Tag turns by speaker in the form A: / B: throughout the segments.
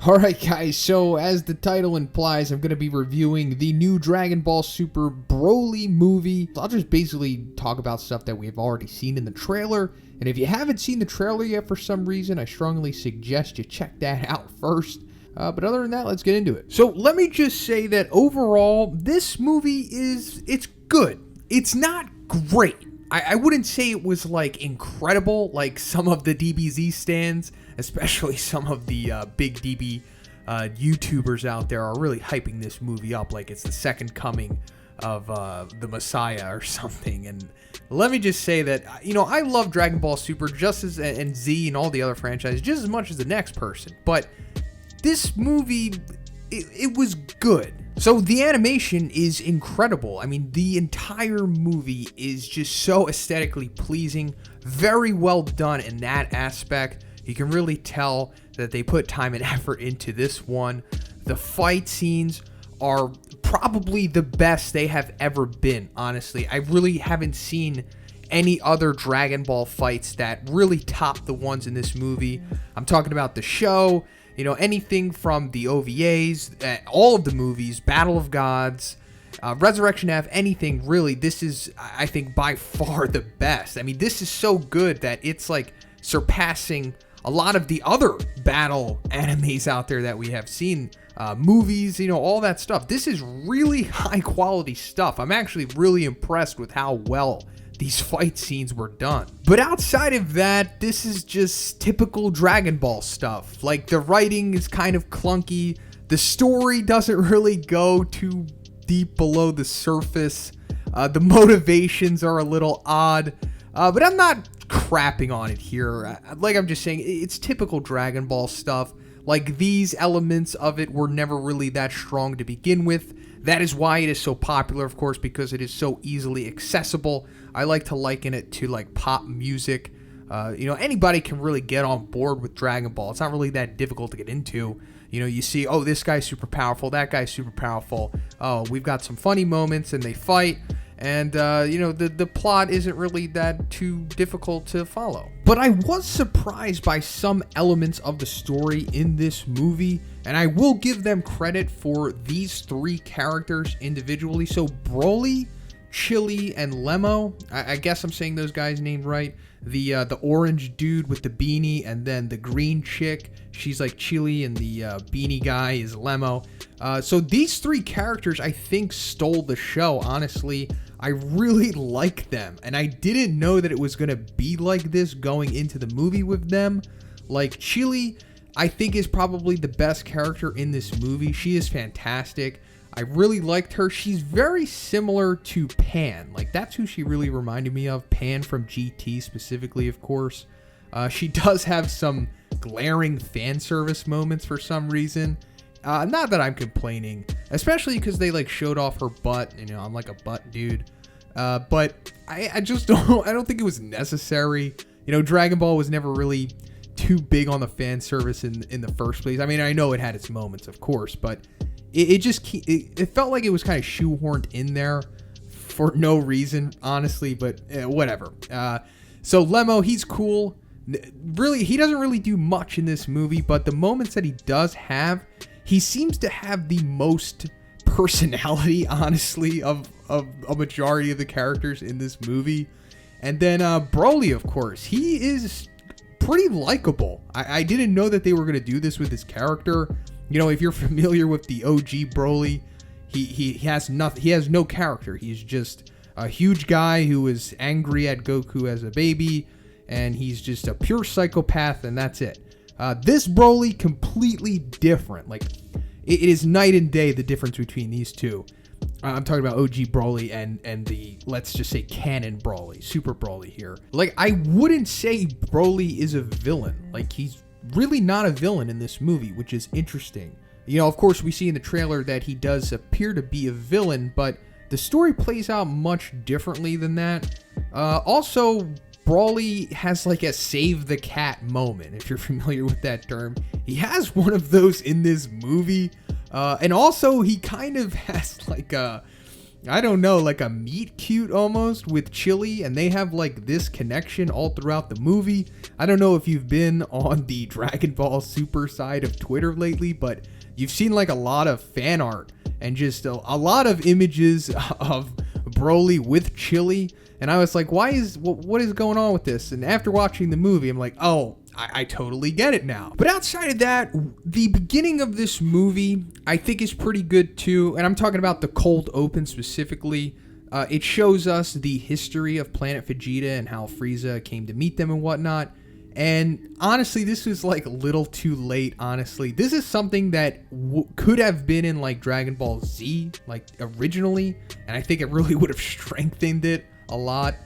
A: Alright guys, so as the title implies, I'm going to be reviewing the new Dragon Ball Super Broly movie. I'll just basically talk about stuff that we've already seen in the trailer, and if you haven't seen the trailer yet for some reason, I strongly suggest you check that out first. But other than that, let's get into it. So let me just say that overall, this movie it's good. It's not great. I wouldn't say it was like incredible like some of the DBZ stands, especially some of the big DB YouTubers out there are really hyping this movie up like it's the second coming of the Messiah or something. And let me just say that, I love Dragon Ball Super just as, and Z and all the other franchises just as much as the next person. But this movie, it was good. So the animation is incredible. I mean, the entire movie is just so aesthetically pleasing, very well done in that aspect. You can really tell that they put time and effort into this one. The fight scenes are probably the best they have ever been, honestly. I really haven't seen any other Dragon Ball fights that really top the ones in this movie. I'm talking about the show, anything from the OVAs, all of the movies, Battle of Gods, Resurrection F, anything really. This is, I think, by far the best. I mean, this is so good that it's like surpassing a lot of the other battle animes out there that we have seen, movies, all that stuff. This is really high quality stuff. I'm actually really impressed with how well these fight scenes were done. But outside of that, this is just typical Dragon Ball stuff. Like, the writing is kind of clunky. The story doesn't really go too deep below the surface. The motivations are a little odd. But I'm not crapping on it here. Like I'm just saying, it's typical Dragon Ball stuff. Like, these elements of it were never really that strong to begin with. That is why it is so popular, of course, because it is so easily accessible. I like to liken it to like pop music. Anybody can really get on board with Dragon Ball. It's not really that difficult to get into. You see, oh, this guy's super powerful, that guy's super powerful. Oh, we've got some funny moments and they fight. And, the plot isn't really that too difficult to follow. But I was surprised by some elements of the story in this movie, and I will give them credit for these three characters individually. So Broly, Chili, and Lemo, I guess I'm saying those guys' names right. The orange dude with the beanie, and then the green chick, she's like Chili, and the beanie guy is Lemo. So these three characters, I think, stole the show, honestly. I really like them, and I didn't know that it was going to be like this going into the movie with them. Like, Chili, I think, is probably the best character in this movie. She is fantastic. I really liked her. She's very similar to Pan. Like, that's who she really reminded me of. Pan from GT specifically, of course. She does have some glaring fan service moments for some reason. Not that I'm complaining, especially because they like showed off her butt. I'm like a butt dude. But I just don't. I don't think it was necessary. Dragon Ball was never really too big on the fan service in the first place. I mean, I know it had its moments, of course, but it felt like it was kind of shoehorned in there for no reason, honestly. But whatever. So Lemo, he's cool. Really, he doesn't really do much in this movie, but the moments that he does have, he seems to have the most personality, honestly, of a majority of the characters in this movie. And then Broly, of course, he is pretty likable. I didn't know that they were going to do this with his character. If you're familiar with the OG Broly, he has nothing. He has no character. He's just a huge guy who was angry at Goku as a baby, and he's just a pure psychopath, and that's it. This Broly, completely different. Like, it is night and day, the difference between these two. I'm talking about OG Broly and the, let's just say, canon Broly, Super Broly here. Like, I wouldn't say Broly is a villain. Like, he's really not a villain in this movie, which is interesting. Of course, we see in the trailer that he does appear to be a villain, but the story plays out much differently than that. Also, Broly has like a save the cat moment, if you're familiar with that term. He has one of those in this movie. And also, he kind of has like a I don't know, like a meet cute almost with Chili, and they have like this connection all throughout the movie. I don't know if you've been on the Dragon Ball Super side of Twitter lately, but you've seen like a lot of fan art and just a lot of images of Broly with Chili, and I was like, what is going on with this? And after watching the movie, I'm like, oh, I totally get it now. But outside of that, the beginning of this movie, I think, is pretty good too. And I'm talking about the cold open specifically. It shows us the history of Planet Vegeta and how Frieza came to meet them and whatnot. And honestly, this was like a little too late, honestly. This is something that could have been in like Dragon Ball Z, like originally. And I think it really would have strengthened it a lot.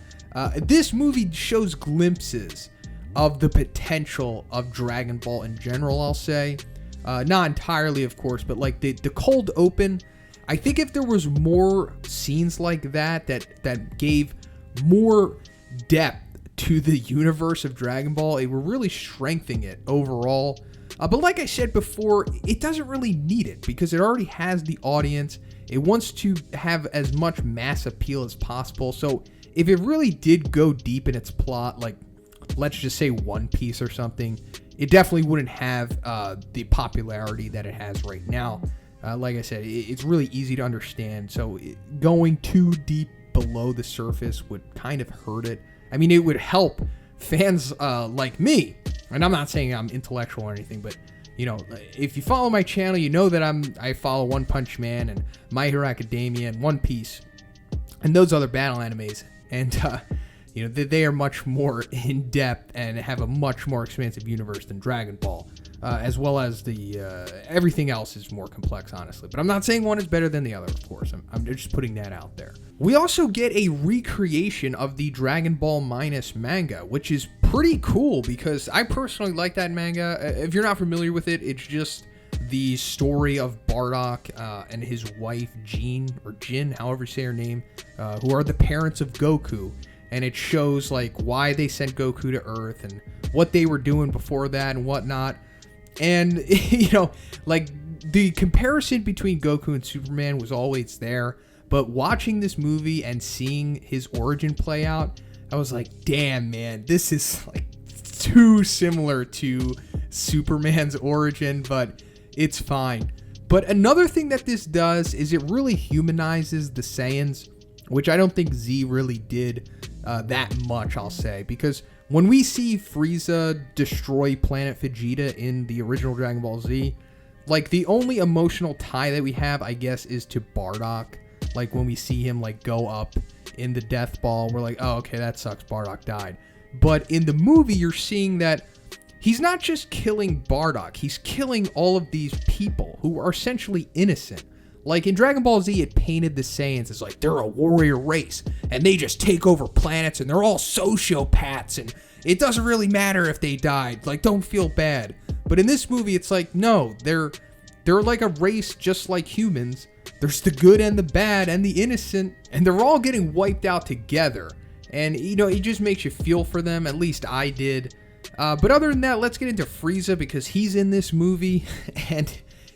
A: This movie shows glimpses of the potential of Dragon Ball in general, I'll say. Not entirely, of course, but like the cold open, I think if there was more scenes like that gave more depth to the universe of Dragon Ball, it would really strengthen it overall. But like I said before, it doesn't really need it because it already has the audience. It wants to have as much mass appeal as possible. So if it really did go deep in its plot, like let's just say One Piece or something, it definitely wouldn't have the popularity that it has right now. Like I said, it's really easy to understand. So going too deep below the surface would kind of hurt it. I mean, it would help fans like me. And I'm not saying I'm intellectual or anything, but you know, if you follow my channel, you know that I follow One Punch Man and My Hero Academia and One Piece and those other battle animes. And you know, they are much more in depth and have a much more expansive universe than Dragon Ball, as well as the everything else is more complex, honestly. But I'm not saying one is better than the other, of course. I'm just putting that out there. We also get a recreation of the Dragon Ball Minus manga, which is pretty cool because I personally like that manga. If you're not familiar with it, it's just the story of Bardock and his wife Jean, or Jin, however you say her name, who are the parents of Goku. And it shows like why they sent Goku to Earth and what they were doing before that and whatnot. And, you know, like the comparison between Goku and Superman was always there. But watching this movie and seeing his origin play out, I was like, damn, man, this is like too similar to Superman's origin, but it's fine. But another thing that this does is it really humanizes the Saiyans, which I don't think Z really did that much, I'll say, because when we see Frieza destroy Planet Vegeta in the original Dragon Ball Z, like the only emotional tie that we have, I guess, is to Bardock. Like when we see him like go up in the death ball, we're like, oh, okay, that sucks, Bardock died. But in the movie, you're seeing that he's not just killing Bardock, he's killing all of these people who are essentially innocent. Like in Dragon Ball Z, it painted the Saiyans as like they're a warrior race and they just take over planets and they're all sociopaths and it doesn't really matter if they died. Like, don't feel bad. But in this movie, it's like, no, they're like a race just like humans. There's the good and the bad and the innocent, and they're all getting wiped out together. And, you know, it just makes you feel for them. At least I did. But other than that, let's get into Frieza because he's in this movie and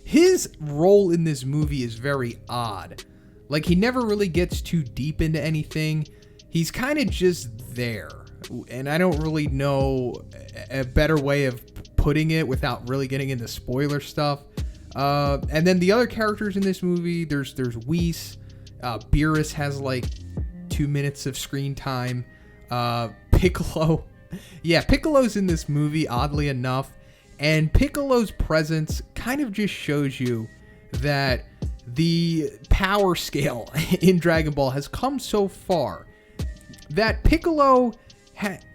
A: his role in this movie is very odd. Like, he never really gets too deep into anything. He's kind of just there. And I don't really know a better way of putting it without really getting into spoiler stuff. And then the other characters in this movie, there's Whis. Beerus has like 2 minutes of screen time. Piccolo. Yeah, Piccolo's in this movie, oddly enough. And Piccolo's presence kind of just shows you that the power scale in Dragon Ball has come so far that Piccolo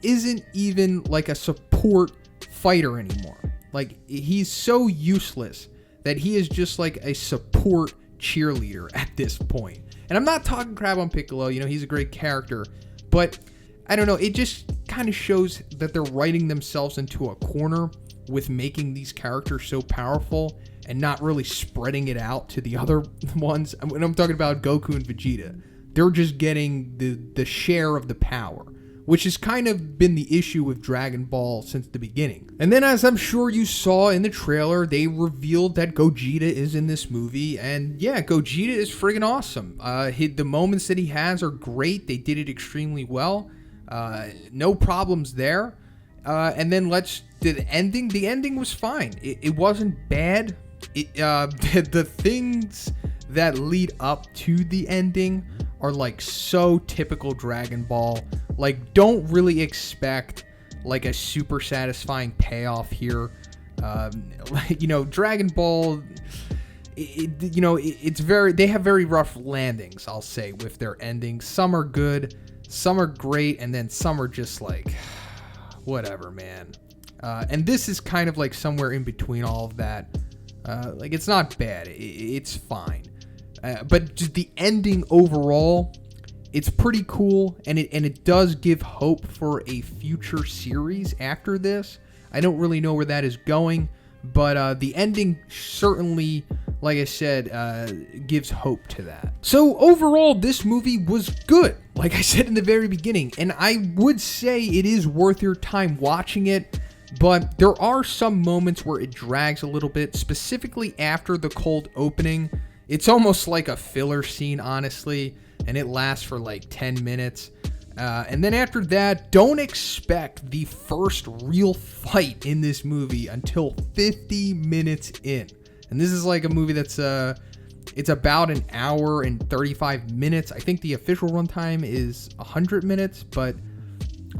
A: isn't even like a support fighter anymore. Like, he's so useless that he is just like a support cheerleader at this point. And I'm not talking crap on Piccolo, you know, he's a great character, but I don't know, it just kind of shows that they're writing themselves into a corner with making these characters so powerful and not really spreading it out to the other ones. When I'm talking about Goku and Vegeta, they're just getting the share of the power, which has kind of been the issue with Dragon Ball since the beginning. And then, as I'm sure you saw in the trailer, they revealed that Gogeta is in this movie, and yeah, Gogeta is friggin' awesome. The moments that he has are great. They did it extremely well. No problems there. And then the ending was fine. It wasn't bad. The things that lead up to the ending are like so typical Dragon Ball. Like, don't really expect like a super satisfying payoff here. Dragon Ball, they have very rough landings, I'll say, with their endings. Some are good, some are great, and then some are just like, whatever, man. And this is kind of like somewhere in between all of that. Like, it's not bad, it's fine. But just the ending overall, it's pretty cool, and it does give hope for a future series after this. I don't really know where that is going, but the ending certainly, like I said, gives hope to that. So overall, this movie was good, like I said in the very beginning, and I would say it is worth your time watching it, but there are some moments where it drags a little bit, specifically after the cold opening. It's almost like a filler scene, honestly, and it lasts for like 10 minutes. And then after that, don't expect the first real fight in this movie until 50 minutes in. And this is like a movie that's it's about an hour and 35 minutes. I think the official runtime is 100 minutes, but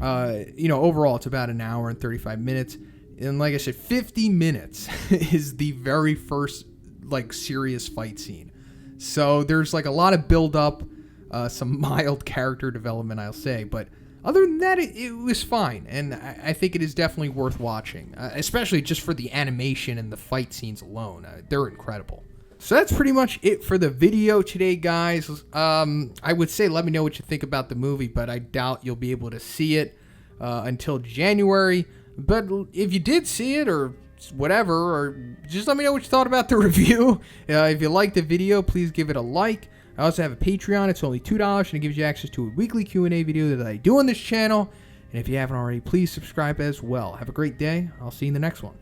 A: overall it's about an hour and 35 minutes. And like I said, 50 minutes is the very first like serious fight scene. So there's like a lot of build up, some mild character development, I'll say, but other than that, it was fine, and I think it is definitely worth watching, especially just for the animation and the fight scenes alone. They're incredible. So that's pretty much it for the video today, guys. I would say let me know what you think about the movie, but I doubt you'll be able to see it until January. But if you did see it, or whatever, or just let me know what you thought about the review. If you liked the video, please give it a like. I also have a Patreon. It's only $2, and it gives you access to a weekly Q&A video that I do on this channel. And if you haven't already, please subscribe as well. Have a great day. I'll see you in the next one.